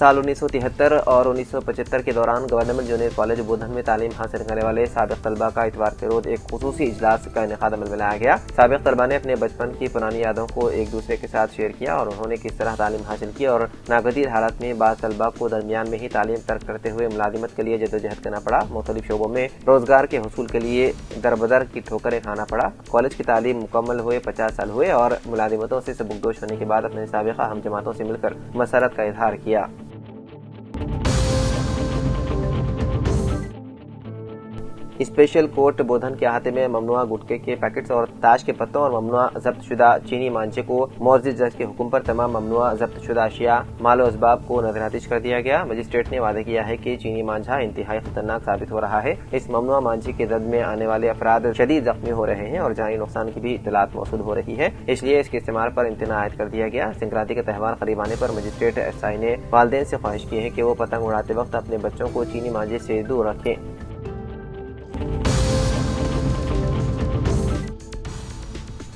سال 1973 اور 1975 کے دوران گورنمنٹ جونیئر کالج بودھن میں تعلیم حاصل کرنے والے سابق طلبہ کا اتوار کے روز ایک خصوصی اجلاس کا انعقاد عمل میں لایا گیا۔ سابق طلبہ نے اپنے بچپن کی پرانی یادوں کو ایک دوسرے کے ساتھ شیئر کیا اور انہوں نے کس طرح تعلیم حاصل کی اور ناگزیر حالات میں بعض طلبہ کو درمیان میں ہی تعلیم ترک کرتے ہوئے ملازمت کے لیے جدوجہد کرنا پڑا، مختلف شعبوں میں روزگار کے حصول کے لیے دربدر کی ٹھوکریں کھانا پڑا۔ کالج کی تعلیم مکمل ہوئے 50 سال ہوئے اور ملازمتوں سے سبکدوش ہونے کے بعد اپنے سابقہ ہم جماعتوں سے مل کر مسرت کا اظہار کیا۔ اسپیشل کورٹ بودھن کے احاطے میں ممنوعہ گٹکے کے پیکٹس اور تاش کے پتوں اور ممنوع ضبط شدہ چینی مانچے کو معزز جج کے حکم پر تمام ممنوع ضبط شدہ اشیاء مال و اسباب کو نظر آتش کر دیا گیا۔ مجسٹریٹ نے وعدہ کیا ہے کہ چینی مانجھا انتہائی خطرناک ثابت ہو رہا ہے۔ اس ممنوع مانجھے کے زد میں آنے والے افراد شدید زخمی ہو رہے ہیں اور جانی نقصان کی بھی اطلاعات موصول ہو رہی ہے، اس لیے اس کے استعمال پر امتناع عائد کر دیا گیا۔ سنکرانتی کا تہوار قریب آنے پر مجسٹریٹ SI نے والدین سے خواہش کی ہے کہ وہ پتنگ اڑاتے وقت اپنے بچوں کو چینی مانجھے سے دور رکھیں۔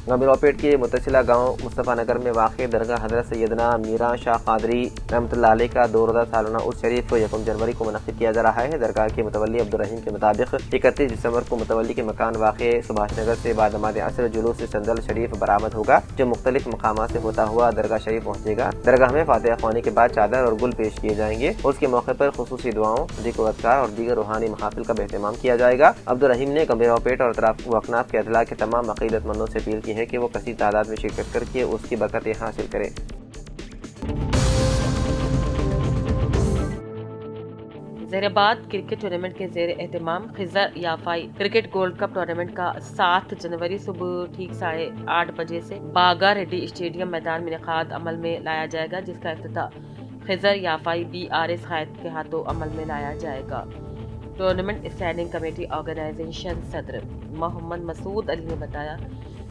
گمبھیراؤپیٹ کے متصلہ گاؤں مصطفیٰ نگر میں واقع درگاہ حضرت سیدنا میران شاہ قادری رحمۃ اللہ علیہ کا 2 روزہ سالانہ عرس شریف 1 جنوری کو منعقد کیا جا رہا ہے۔ درگاہ کے متولی عبدالرحیم کے مطابق 31 دسمبر کو متولی کے مکان واقع سبھاش نگر سے بعد نماز عصر جلوس سندل شریف برآمد ہوگا، جو مختلف مقامات سے ہوتا ہوا درگاہ شریف پہنچے گا۔ درگاہ میں فاتحہ خوانی کے بعد چادر اور گل پیش کیے جائیں گے۔ اس کے موقع پر خصوصی دعاؤں، ذکر و اذکار اور دیگر روحانی محافل کا اہتمام کیا جائے گا۔ عبدالرحیم نے گمبھیراؤپیٹ اور اطراف و اکناف کے اضلاع کے تمام عقیدت مندوں سے اپیل کی ہے کہ وہ کثیر تعداد میں شرکت کر کے اس کی برکتیں حاصل کریں۔ زیر آباد کرکٹ ٹورنامنٹ کے زیر اہتمام خضر یافائی کرکٹ گولڈ کپ ٹورنامنٹ کا 7 جنوری صبح ٹھیک 8:30 بجے سے باگا ریڈی اسٹیڈیم میدان میں انعقاد عمل میں لایا جائے گا، جس کا افتتاح خضر یافائی BRS قائد کے ہاتھوں عمل میں لایا جائے گا۔ ٹورنامنٹ اسٹینڈنگ کمیٹی آرگنائزیشن صدر محمد مسعود علی نے بتایا،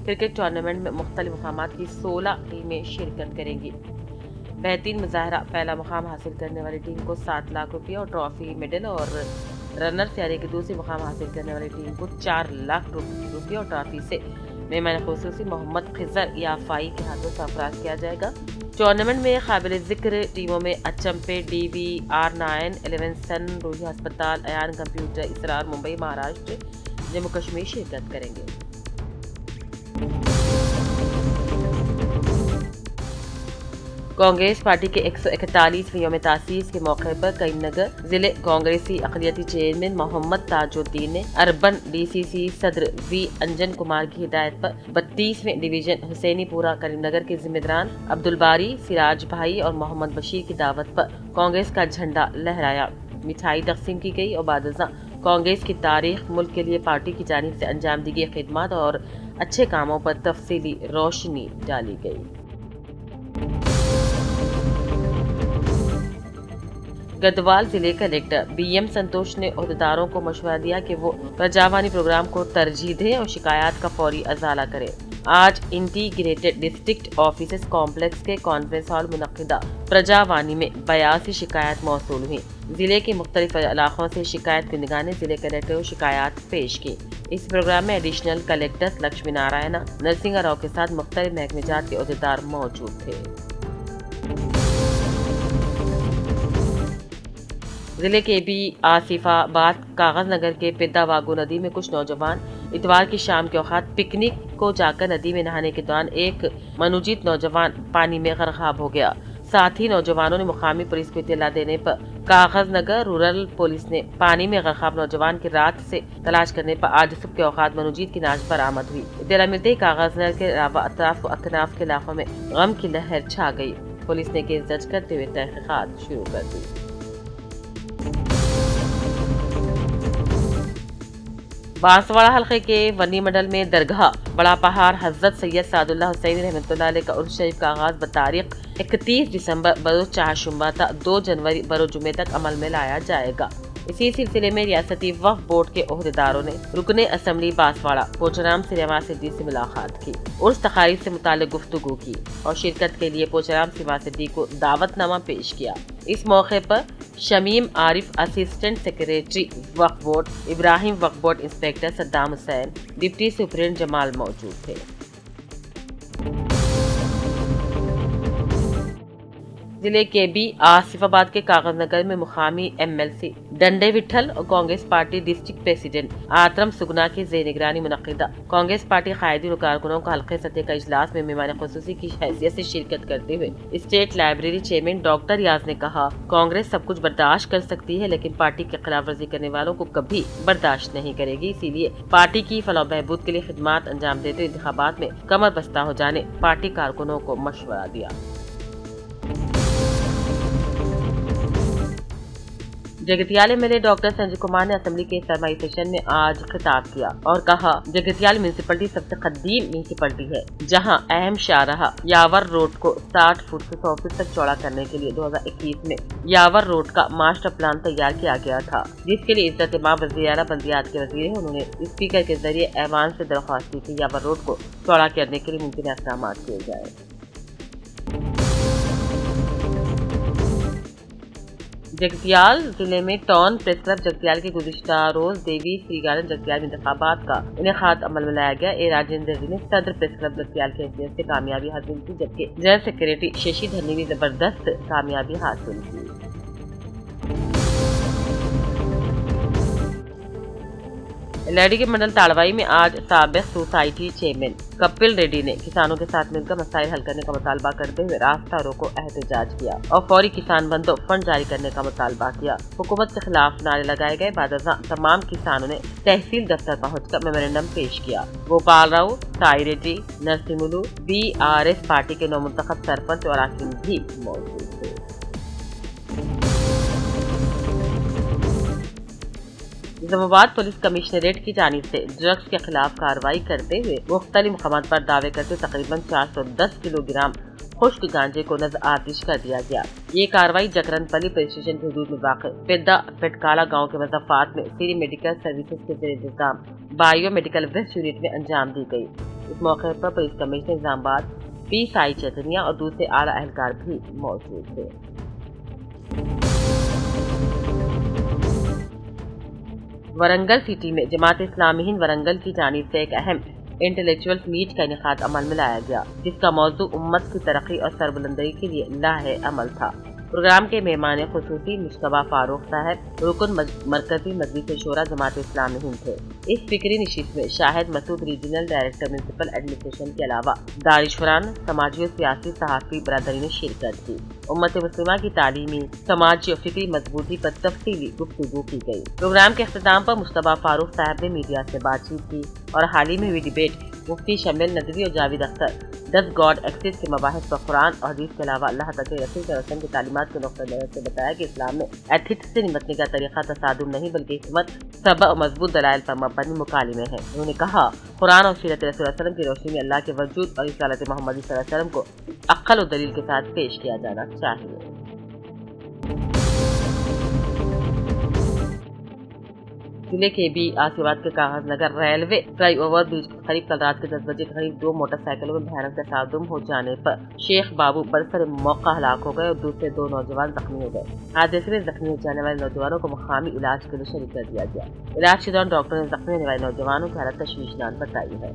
کرکٹ ٹورنامنٹ میں مختلف مقامات کی 16 ٹیمیں شرکت کریں گی۔ بہترین مظاہرہ پہلا مقام حاصل کرنے والی ٹیم کو 7 لاکھ روپے اور ٹرافی میڈل، اور رنرز یعنی کہ دوسری مقام حاصل کرنے والی ٹیم کو 4 لاکھ روپے اور ٹرافی سے مہمان خصوصی محمد خضر یافائی کے ہاتھوں سرفراز کیا جائے گا۔ ٹورنامنٹ میں قابل ذکر ٹیموں میں اچمپے DVR9 11 سن روحی ہسپتال ایان کمپیوٹر اسرار ممبئی مہاراشٹر جموں کشمیر شرکت کریں گے۔ کانگریس پارٹی کے 141ویں یوم تاسیس کے موقع پر کریم نگر ضلع کانگریسی اقلیتی چیئرمین محمد تاج الدین نے اربن DCC صدر V انجن کمار کی ہدایت پر 32ویں ڈویژن حسینی پورہ کریم نگر کے ذمہ داران عبدالباری، سراج بھائی اور محمد بشیر کی دعوت پر کانگریس کا جھنڈا لہرایا، مٹھائی تقسیم کی گئی اور بعد ازاں کانگریس کی تاریخ، ملک کے لیے پارٹی کی جانب سے انجام دی گئی خدمات اور اچھے کاموں پر تفصیلی روشنی ڈالی گئی۔ گدوال ضلع کلیکٹر BM سنتوش نے عہدیداروں کو مشورہ دیا کہ وہ پرجاوانی پروگرام کو ترجیح دیں اور شکایات کا فوری ازالہ کریں۔ آج انٹیگریٹڈ ڈسٹرکٹ آفیسز کمپلیکس کے کانفرنس ہال منعقدہ پرجاوانی میں 82 شکایات موصول ہوئیں۔ ضلع کے مختلف علاقوں سے شکایت کنندگان نے ضلع کلیکٹر کو شکایات پیش کی۔ اس پروگرام میں ایڈیشنل کلیکٹر لکشمی نارائنا نرسنگا راؤ کے ساتھ مختلف محکمہ جات کے عہدیدار موجود تھے۔ ضلع کے آصف آباد کاغذ نگر کے پدا واگو ندی میں کچھ نوجوان اتوار کی شام کے اوقات پکنک کو جا کر ندی میں نہانے کے دوران ایک منوجیت نوجوان پانی میں غرقاب ہو گیا۔ ساتھ ہی نوجوانوں نے مقامی پولیس کو اطلاع دینے پر کاغذ نگر رورل پولیس نے پانی میں غرقاب نوجوان کی رات سے تلاش کرنے پر آج صبح کے اوقات منوجیت کی ناش برآمد ہوئی۔ اطلاع ملتے ہی کاغذ نگر کے علاوہ اطراف و اکناف کے علاقوں میں غم کی لہر چھا گئی۔ پولیس نے کیس درج کرتے ہوئے تحقیقات شروع کر دی۔ بانسواڑہ حلقے کے ونی منڈل میں درگاہ بڑا پہاڑ حضرت سید سعد اللہ حسینی رحمۃ اللہ علیہ کا عرس شریف کا آغاز بتاریخ 31 دسمبر بروز چہارشنبہ تا 2 جنوری بروز جمعے تک عمل میں لایا جائے گا۔ اسی سلسلے میں ریاستی وقف بورڈ کے عہدیداروں نے رکن اسمبلی بانسواڑہ پوچرام سریما صدیقی سے ملاقات کی، عرس تقاریب سے متعلق گفتگو کی اور شرکت کے لیے پوچرام سریما صدیقی کو دعوت نامہ پیش کیا۔ اس موقع پر Shamim Arif assistant secretary Waqf board, Ibrahim Waqf board inspector Saddam Hussain, deputy superintendent Jamal موجود تھے۔ ضلع کے بی آصف آباد کے کاغذ نگر میں مقامی MLC ڈنڈے وٹھل اور کانگریس پارٹی ڈسٹرکٹ پریزیڈنٹ آترم سگنا کی زیر نگرانی منعقدہ کانگریس پارٹی قائدین و کارکنوں کا حلقہ سطح کا اجلاس میں مہمان خصوصی کی حیثیت سے شرکت کرتے ہوئے اسٹیٹ لائبریری چیئرمین ڈاکٹر ریاض نے کہا، کانگریس سب کچھ برداشت کر سکتی ہے لیکن پارٹی کی خلاف ورزی کرنے والوں کو کبھی برداشت نہیں کرے گی، اسی لیے پارٹی کی فلاح و بہبود کے لیے خدمات انجام دیتے انتخابات میں کمر بستہ ہو جانے پارٹی کارکنوں کو مشورہ دیا۔ جگتیال MLA ڈاکٹر سنجے کمار نے اسمبلی کے سرمائی سیشن میں آج خطاب کیا اور کہا، جگتیال میونسپلٹی سب سے قدیم میونسپلٹی ہے جہاں اہم شاہراہ یاور روڈ کو 60 فٹ سے 100 فٹ تک چوڑا کرنے کے لیے 2021 میں یاور روڈ کا ماسٹر پلان تیار کیا گیا تھا، جس کے لیے عزت مآب وزیر اعلیٰ بلدیات کے وزیر ہیں، انہوں نے اسپیکر کے ذریعے ایوان سے درخواست کی کہ یاور روڈ کو چوڑا کرنے کے لیے ممکنہ اقدامات کیے جائیں۔ جگتیال ضلع میں ٹاؤن پریس کلب جگتیال کے گزشتہ روز دیوی سری گارڈن جگتیال میں انتخابات کا انعقاد عمل میں لایا گیا۔ اے راجندر جی نے صدر پریس کلب جگتیال کی حیثیت سے کامیابی حاصل کی، جبکہ جنرل سیکریٹری ششی دھنی نے زبردست کامیابی حاصل کی۔ لیڈی کے منڈل تاڑوائی میں آج سابق سوسائٹی چیئرمین کپل ریڈی نے کسانوں کے ساتھ مل کر مسائل حل کرنے کا مطالبہ کرتے ہوئے راستہ روکو احتجاج کیا اور فوری کسان بندو فنڈ جاری کرنے کا مطالبہ کیا۔ حکومت کے خلاف نعرے لگائے گئے، بعد ازاں تمام کسانوں نے تحصیل دفتر پہنچ کر میمورنڈم پیش کیا۔ گوپال راؤ، سائی ریڈی، نرسملو، BRS پارٹی کے نومنتخب سرپنچ اور اراکین بھی موجود تھے۔ نظام آباد پولیس کمشنریٹ کی جانب سے ڈرگس کے خلاف کارروائی کرتے ہوئے مختلف مقامات پر دعوے کرتے تقریباً 410 کلو گرام خشک گانجے کو نظر آتش کر دیا گیا۔ یہ کارروائی جکرن پلی پولیس اسٹیشن کی حدود میں واقع پیدا پٹکالا گاؤں کے مضافات میں سری میڈیکل سروسز کے زیر انتظام بائیو میڈیکل ویسٹ یونٹ میں انجام دی گئی۔ اس موقع پر پولیس کمشنر نظام آباد P سائی چیتنیا اور دوسرے اعلیٰ اہلکار بھی موجود تھے۔ ورنگل سٹی میں جماعت اسلامی ہند ورنگل کی جانب سے ایک اہم انٹلیکچوئل میٹ کا انعقاد عمل میں لایا گیا، جس کا موضوع امت کی ترقی اور سربلندی کے لیے لاہے عمل تھا۔ پروگرام کے مہمان خصوصی مشتبہ فاروق صاحب رکن مرکزی مجلس شورا جماعت اسلامی ہند تھے۔ اس فکری نشست میں شاہد مسعود ریجنل ڈائریکٹر میونسپل ایڈمنسٹریشن کے علاوہ دانشوران، سماجی و سیاسی صحافی برادری نے شرکت کی۔ امت مسلمہ کی تعلیمی، سماجی اور فکری مضبوطی پر تفصیلی گفتگو کی گئی۔ پروگرام کے اختتام پر مشتبہ فاروق صاحب نے میڈیا سے بات چیت کی اور حال ہی میں ہوئی ڈیبیٹ مفتی شمل ندوی اور جاوید اختر دس گاڈ ایکسس کے مباحث پر قرآن اور حدیث کے علاوہ اللہ تعالی رسول صلی اللہ علیہ وسلم کی تعلیمات کے نقطہ نظر سے بتایا کہ اسلام میں ایتھکس سے نمٹنے کا طریقہ تصادم نہیں بلکہ حکمت، سبع اور مضبوط دلائل پر مبنی مکالمے ہیں۔ انہوں نے کہا، قرآن اور سیرت رسول اللہ علیہ وسلم کی روشنی میں اللہ کے وجود اور رسالت محمدی صلی اللہ علیہ وسلم کو عقل و دلیل کے ساتھ پیش کیا جانا چاہیے۔ ضلع کے بی آصف آباد کے کاغذ Nagar railway fly over bridge کے قریب کل رات کے 10 بجے کے قریب 2 موٹر سائیکلوں میں بھیانک تصادم ہو جانے پر شیخ بابو برسر موقع ہلاک ہو گئے اور دوسرے 2 نوجوان زخمی ہو گئے۔ حادثے میں زخمی ہو جانے والے نوجوانوں کو مقامی علاج کے لیے شریک کر دیا گیا۔ علاج کے دوران ڈاکٹر نے زخمی ہونے والے نوجوانوں کی حالت تشویشناک بتائی ہے۔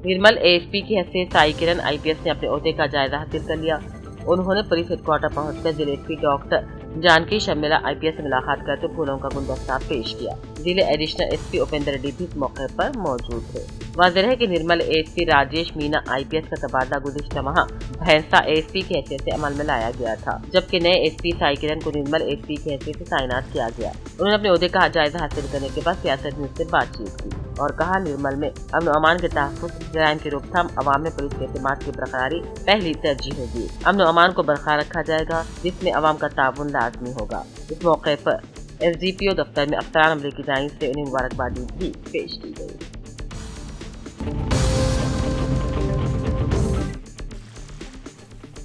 نرمل ASP کی حیثیت سائی کرن IPS نے اپنے عہدے کا جائزہ حاصل کر لیا۔ انہوں نے پولیس ہیڈ کوارٹر پہنچ کر ضلع SP doctor Janki Sharmila IPS سے ملاقات کرتے پھولوں کا گلدستہ پیش کیا۔ ضلع ایڈیشنل SP اپیندر ریڈی بھی اس موقع پر موجود تھے۔ واضح ہے کہ نرمل ASP راجیش مینا IPS کا تبادلہ گزشتہ ماہ بھینسا ASP کی حیثیت سے عمل میں لایا گیا تھا، جبکہ نئے SP سائی کرن کو نرمل ASP کی حیثیت سے تعینات کیا گیا۔ انہوں نے اپنے عہدے کا جائزہ حاصل کرنے کے بعد سیاست نیوز سے بات چیت کی اور کہا، نرمل میں امن و امان کے تحفظ، جرائم کی روک تھام، عوام میں پولیس کے اعتماد کی برقراری پہلی ترجیح ہوگی۔ امن و امان کو برقرار رکھا جائے گا، جس میں عوام کا تعاون لازمی ہوگا۔ اس موقع پر SDPO دفتر میں افسران عملے کی جانب سے انہیں مبارکبادی بھی پیش کی گئی۔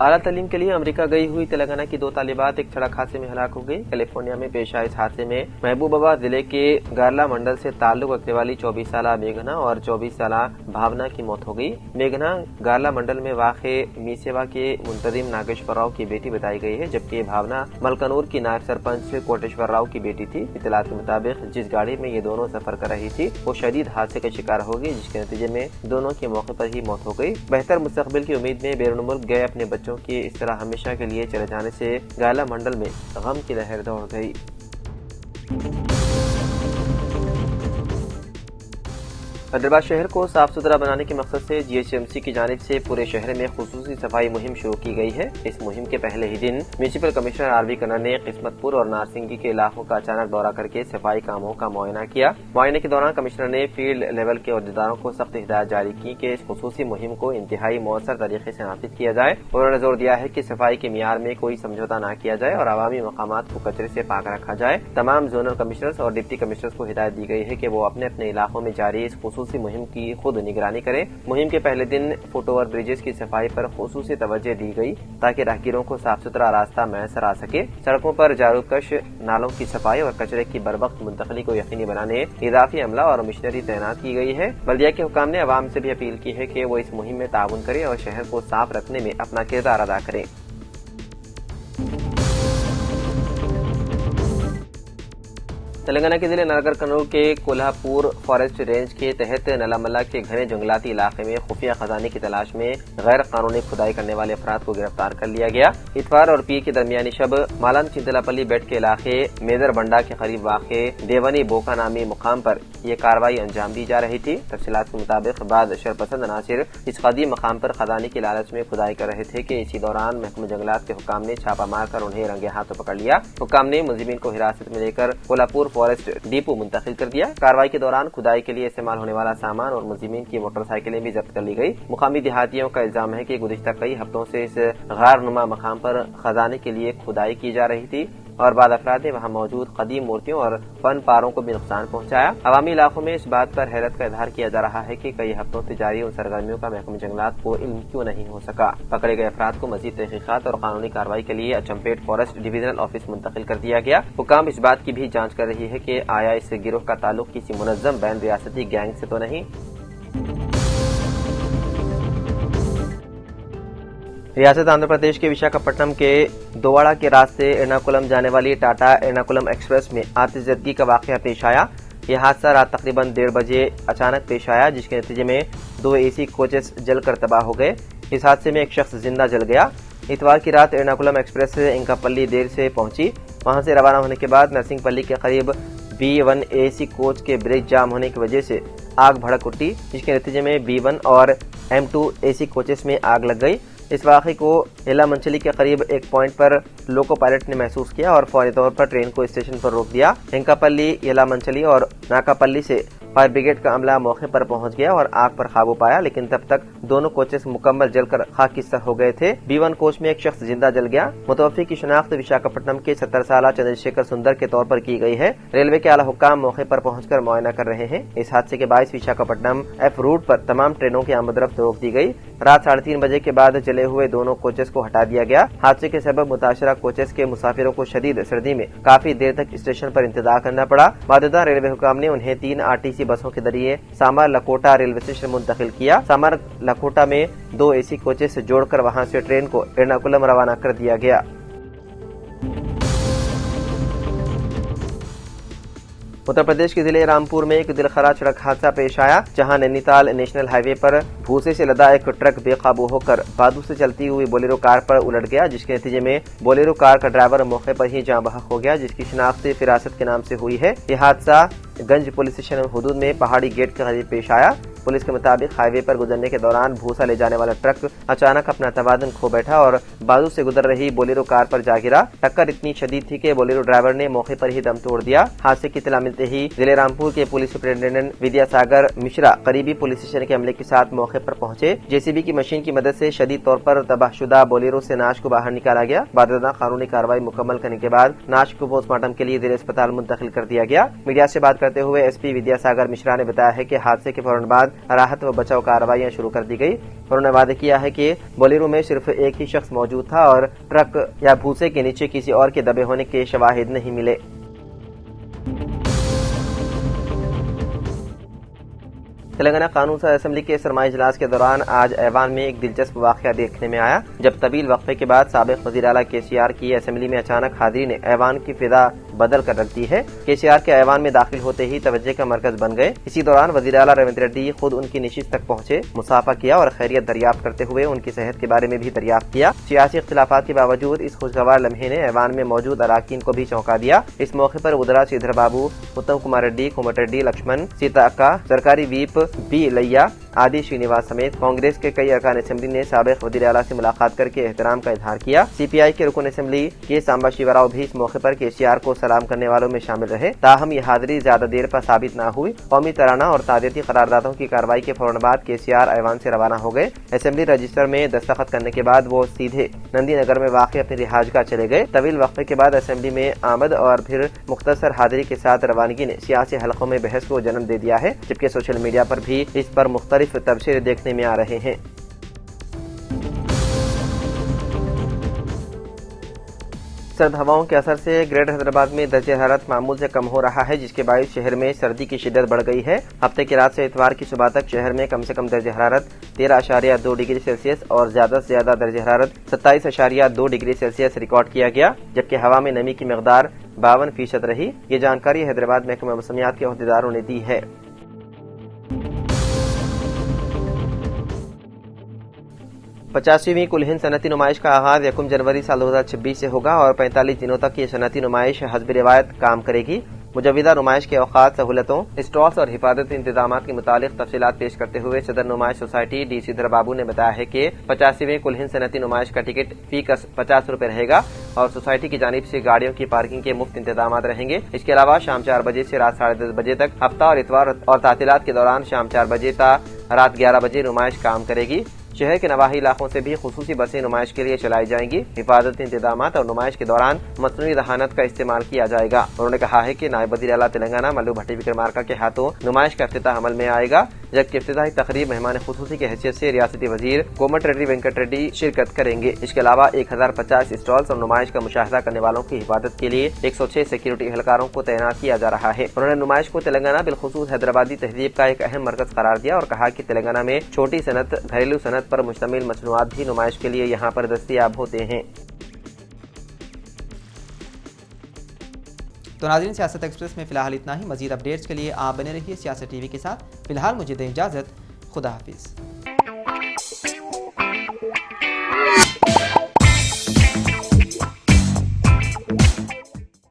اعلیٰ تعلیم کے لیے امریکہ گئی ہوئی تلنگانہ کی 2 طالبات ایک سڑک حادثے میں ہلاک ہو گئی۔ کیلیفورنیا میں پیش آئے اس حادثے میں محبوب آباد ضلع کے گارلا منڈل سے تعلق رکھنے والی 24 سالہ میگھنا اور 24 سالہ بھاونا کی موت ہو گئی۔ میگھنا گارلا منڈل میں واقع میسیوا کے منتظم ناگیشور راؤ کی بیٹی بتائی گئی ہے، جبکہ بھاونا ملکنور کی نائب سرپنچ کوٹیشور راؤ کی بیٹی تھی۔ اطلاعات کے مطابق جس گاڑی میں یہ دونوں سفر کر رہی تھی وہ شدید حادثے کا شکار ہو گئی، جس کے نتیجے میں دونوں کی موقع پر ہی موت ہو گئی۔ بہتر مستقبل کی امید میں بیرون ملک گئے اپنے بچوں کی اس طرح ہمیشہ کے لیے چلے جانے سے گارلا منڈل میں غم کی لہر دوڑ گئی۔ حیدرآباد شہر کو صاف ستھرا بنانے کے مقصد سے GHMC کی جانب سے پورے شہر میں خصوصی صفائی مہم شروع کی گئی ہے۔ اس مہم کے پہلے ہی دن میونسپل کمشنر RV کنا نے قسمت پور اور نارسنگی کے علاقوں کا اچانک دورہ کر کے صفائی کاموں کا معائنہ کیا۔ معائنے کے دوران کمشنر نے فیلڈ لیول کے عہدیداروں کو سخت ہدایت جاری کی کہ اس خصوصی مہم کو انتہائی مؤثر طریقے سے نافذ کیا جائے۔ انہوں نے زور دیا ہے کہ صفائی کے معیار میں کوئی سمجھوتہ نہ کیا جائے اور عوامی مقامات کو کچرے سے پاک رکھا جائے۔ تمام زونل کمشنرز اور ڈپٹی کمشنرز کو ہدایت دی گئی ہے کہ وہ اپنے اپنے علاقوں میں جاری اس خصوصی مہم کی خود نگرانی کریں۔ مہم کے پہلے دن فٹ اوور بریجز کی صفائی پر خصوصی توجہ دی گئی تاکہ راہگیروں کو صاف ستھرا راستہ میسر آ سکے۔ سڑکوں پر جارو کش، نالوں کی صفائی اور کچرے کی بروقت منتقلی کو یقینی بنانے اضافی عملہ اور مشنری تعینات کی گئی ہے۔ بلدیہ کے حکام نے عوام سے بھی اپیل کی ہے کہ وہ اس مہم میں تعاون کریں اور شہر کو صاف رکھنے میں اپنا کردار ادا کریں۔ تلنگانہ کے ضلع نگر کنور کے کولہاپور فارسٹ رینج کے تحت نلاملا کے گھنے جنگلاتی علاقے میں خفیہ خزانے کی تلاش میں غیر قانونی کھدائی کرنے والے افراد کو گرفتار کر لیا گیا۔ اتوار اور پیر کی درمیانی شب مالان چنتلا پلی بیٹ کے علاقے میدر بنڈا کے قریب واقع دیونی بوکا نامی مقام پر یہ کارروائی انجام دی جا رہی تھی۔ تفصیلات کے مطابق بعض شرپسند عناصر اس قدیم مقام پر خزانے کی لالچ میں کھدائی کر رہے تھے کہ اسی دوران محکمہ جنگلات کے حکام نے چھاپہ مار کر انہیں رنگے ہاتھوں پکڑ لیا۔ حکام نے ملزمین کو حراست میں لے کر کولہاپور فارسٹ ڈیپو منتقل کر دیا۔ کارروائی کے دوران کھدائی کے لیے استعمال ہونے والا سامان اور ملزمین کی موٹر سائیکلیں بھی ضبط کر لی گئی۔ مقامی دیہاتیوں کا الزام ہے کہ گزشتہ کئی ہفتوں سے اس غار نما مقام پر خزانے کے لیے کھدائی کی جا رہی تھی اور بعض افراد نے وہاں موجود قدیم مورتیوں اور فن پاروں کو بھی نقصان پہنچایا۔ عوامی علاقوں میں اس بات پر حیرت کا اظہار کیا جا رہا ہے کہ کئی ہفتوں سے جاری ان سرگرمیوں کا محکمہ جنگلات کو علم کیوں نہیں ہو سکا۔ پکڑے گئے افراد کو مزید تحقیقات اور قانونی کارروائی کے لیے اچمپیٹ فارسٹ ڈویژنل آفس منتقل کر دیا گیا۔ حکام اس بات کی بھی جانچ کر رہی ہے کہ آیا اس گروہ کا تعلق کسی منظم بین ریاستی گینگ سے تو نہیں۔ ریاست آندھرا پردیش کے وشاکھاپٹنم کے دوواڑا کے راستے ایرناکولم جانے والی ٹاٹا ایرناکولم ایکسپریس میں آتش زدگی کا واقعہ پیش آیا۔ یہ حادثہ رات تقریباً 1:30 بجے اچانک پیش آیا، جس کے نتیجے میں 2 AC کوچز جل کر تباہ ہو گئے۔ اس حادثے میں ایک شخص زندہ جل گیا۔ اتوار کی رات ایرناکولم ایکسپریس انکاپلی دیر سے پہنچی۔ وہاں سے روانہ ہونے کے بعد نرسنگ پلی کے قریب B1 AC کوچ کے بریک جام ہونے کی وجہ سے آگ بھڑک اٹھی، جس کے نتیجے میں B1 اور M2 AC کوچز میں آگ لگ گئی۔ اس واقعے کو ایلا منچلی کے قریب ایک پوائنٹ پر لوکو پائلٹ نے محسوس کیا اور فوری طور پر ٹرین کو اسٹیشن پر روک دیا۔ انکاپلی، ایلا منچلی اور ناکاپلی سے فائر بریگیڈ کا عملہ موقع پر پہنچ گیا اور آگ پر قابو پایا، لیکن تب تک دونوں کوچز مکمل جل کر خاکستر ہو گئے تھے۔ B1 کوچ میں ایک شخص زندہ جل گیا۔ متوفی کی شناخت وشاکھاپٹنم کے 70 سالہ چندر شیکھر سندر کے طور پر کی گئی ہے۔ ریلوے کے اعلی حکام موقع پر پہنچ کر معائنہ کر رہے ہیں۔ اس حادثے کے باعث وشاکھاپٹنم F روٹ پر تمام ٹرینوں کی آمد رفت روک دی گئی۔ رات 3:30 بجے کے بعد جلے ہوئے دونوں کوچز کو ہٹا دیا گیا۔ حادثے کے سبب متاثرہ کوچز کے مسافروں کو شدید سردی میں کافی دیر تک اسٹیشن پر انتظار کرنا پڑا۔ بعدازاں ریلوے حکام نے انہیں 3 RTC بسوں کے ذریعے سامر لکوٹا ریلوے اسٹیشن منتقل کیا۔ سامر لکوٹا میں 2 AC کوچز جوڑ کر وہاں سے ٹرین کو ایرناکولم روانہ کر دیا گیا۔ اتر پردیش کے ضلع رامپور میں ایک دلخرا سڑک حادثہ پیش آیا، جہاں نینی تال نیشنل ہائی وے پر بھوسے سے لدا ایک ٹرک بے قابو ہو کر بادو سے چلتی ہوئی بولیرو کار پر الٹ گیا، جس کے نتیجے میں بولیرو کار کا ڈرائیور موقع پر ہی جاں بحق ہو گیا، جس کی شناخت فراست کے نام سے ہوئی ہے۔ یہ حادثہ گنج پولیس اسٹیشن حدود میں پہاڑی گیٹ کے قریب پیش آیا۔ پولیس کے مطابق ہائی وے پر گزرنے کے دوران بھوسا لے جانے والا ٹرک اچانک اپنا توازن کھو بیٹھا اور بازو سے گزر رہی بولیرو کار پر جا گرا۔ ٹکر اتنی شدید تھی کہ بولیرو ڈرائیور نے موقع پر ہی دم توڑ دیا۔ حادثے کی اطلاع ملتے ہی ضلع رامپور کے پولیس سپرنٹینڈنٹ ودیا ساگر مشرا قریبی پولیس اسٹیشن کے عملے کے ساتھ موقع پر پہنچے۔ JCB کی مشین کی مدد سے شدید طور پر تباہ شدہ بولیرو سے نعش کو باہر نکالا گیا۔ بعدازاں قانونی کارروائی مکمل کرنے کے بعد نعش کو پوسٹ مارٹم کے لیے ضلع اسپتال منتقل کر دیا گیا۔ میڈیا سے بات کرتے ہوئے SP ودیا ساگر مشرا نے بتایا ہے کہ حادثے کے فوراً بعد راحت و بچاؤ کارروائیاں شروع کر دی گئی۔ انہوں نے وعدہ کیا ہے کہ بولیرو میں صرف ایک ہی شخص موجود تھا اور ٹرک یا بھوسے کے نیچے کسی اور کے دبے ہونے کے شواہد نہیں ملے۔ تلنگانہ قانون ساز اسمبلی کے سرمائی اجلاس کے دوران آج ایوان میں ایک دلچسپ واقعہ دیکھنے میں آیا، جب طویل وقفے کے بعد سابق وزیر اعلیٰ KCR کی اسمبلی میں اچانک حاضری نے ایوان کی فضا بدل کر رکھ دی ہے۔ KCR کے ایوان میں داخل ہوتے ہی توجہ کا مرکز بن گئے۔ اسی دوران وزیر اعلیٰ ریونت ریڈی خود ان کی نشست تک پہنچے، مصافحہ کیا اور خیریت دریافت کرتے ہوئے ان کی صحت کے بارے میں بھی دریافت کیا۔ سیاسی اختلافات کے باوجود اس خوشگوار لمحے نے ایوان میں موجود اراکین کو بھی چونکا دیا۔ اس موقع پر وزراء سریدھر بابو، اتم کمار ریڈی، کومٹ ریڈی، لکشمن، سیتا اکا، سرکاری ویپ بی لیا، آدی شرینواس سمیت کانگریس کے کئی ارکان اسمبلی نے سابق وزیر اعلیٰ سے ملاقات کر کے احترام کا اظہار کیا۔ CPI کے رکن اسمبلی کے سامبا شیوا راؤ بھی اس موقع پر KCR کو سلام کرنے والوں میں شامل رہے، تاہم یہ حاضری زیادہ دیر پر ثابت نہ ہوئی۔ قومی ترانہ اور تعزیتی قراردادوں کی کارروائی کے فوراً بعد KCR ایوان سے روانہ ہو گئے۔ اسمبلی رجسٹر میں دستخط کرنے کے بعد وہ سیدھے نندی نگر میں واقع اپنی رہائش گاہ چلے گئے۔ طویل وقفے کے بعد اسمبلی میں آمد اور پھر مختصر حاضری کے ساتھ روانگی نے سیاسی حلقوں میں بحث کو جنم دے دیا ہے، جبکہ سوشل میڈیا پر بھی اس پر مختلف تبصرے دیکھنے میں آ رہے ہیں۔ سرد ہواؤں کے اثر سے گریٹر حیدرآباد میں درجہ حرارت معمول سے کم ہو رہا ہے، جس کے باعث شہر میں سردی کی شدت بڑھ گئی ہے۔ ہفتے کی رات سے اتوار کی صبح تک شہر میں کم سے کم درجہ حرارت 13.2 ڈگری سیلسیس اور زیادہ سے زیادہ درجہ حرارت 27.2 ڈگری سیلسیس ریکارڈ کیا گیا، جبکہ ہوا میں نمی کی مقدار 52% رہی۔ یہ جانکاری حیدرآباد محکمہ موسمیات کے عہدیداروں نے دی ہے۔ 85ویں کل ہند صنعتی نمائش کا آغاز 1 جنوری سال 2026 سے ہوگا اور 45 دنوں تک یہ صنعتی نمائش حسب روایت کام کرے گی۔ مجوزہ نمائش کے اوقات، سہولتوں، اسٹالز اور حفاظتی انتظامات کے متعلق تفصیلات پیش کرتے ہوئے صدر نمائش سوسائٹی ڈی سریدھر بابو نے بتایا ہے کہ 85ویں کل ہند صنعتی نمائش کا ٹکٹ فی کس 50 روپے رہے گا اور سوسائٹی کی جانب سے گاڑیوں کی پارکنگ کے مفت انتظامات رہیں گے۔ اس کے علاوہ شام 4 بجے سے رات 10:30 بجے تک، ہفتہ اور اتوار اور تعطیلات کے دوران شام 4 بجے تا رات 11 بجے نمائش کام کرے گی۔ شہر کے نواحی علاقوں سے بھی خصوصی بسیں نمائش کے لیے چلائی جائیں گی۔ حفاظتی انتظامات اور نمائش کے دوران مصنوعی ذہانت کا استعمال کیا جائے گا۔ انہوں نے کہا ہے کہ نائب وزیر اعلیٰ تلنگانہ ملو بھٹی وکرمارکا کے ہاتھوں نمائش کا افتتاح عمل میں آئے گا، جبکہ افتتاحی تقریب مہمان خصوصی کی حیثیت سے ریاستی وزیر کومٹ ریڈی وینکٹ ریڈی شرکت کریں گے۔ اس کے علاوہ 1050 اسٹالز اور نمائش کا مشاہدہ کرنے والوں کی حفاظت کے لیے 106 سیکورٹی اہلکاروں کو تعینات کیا جا رہا ہے۔ انہوں نے نمائش کو تلنگانہ بالخصوص حیدرآبادی تہذیب کا ایک اہم مرکز قرار دیا اور کہا کہ تلنگانہ میں چھوٹی صنعت، گھریلو صنعت پر مشتمل مصنوعات بھی نمائش کے لیے یہاں پر دستیاب ہوتے ہیں۔ تو ناظرین، سیاست ایکسپریس میں فی الحال اتنا ہی۔ مزید اپڈیٹس کے لیے آپ بنے رہیے سیاست TV کے ساتھ۔ فی الحال مجھے دیں اجازت، خدا حافظ۔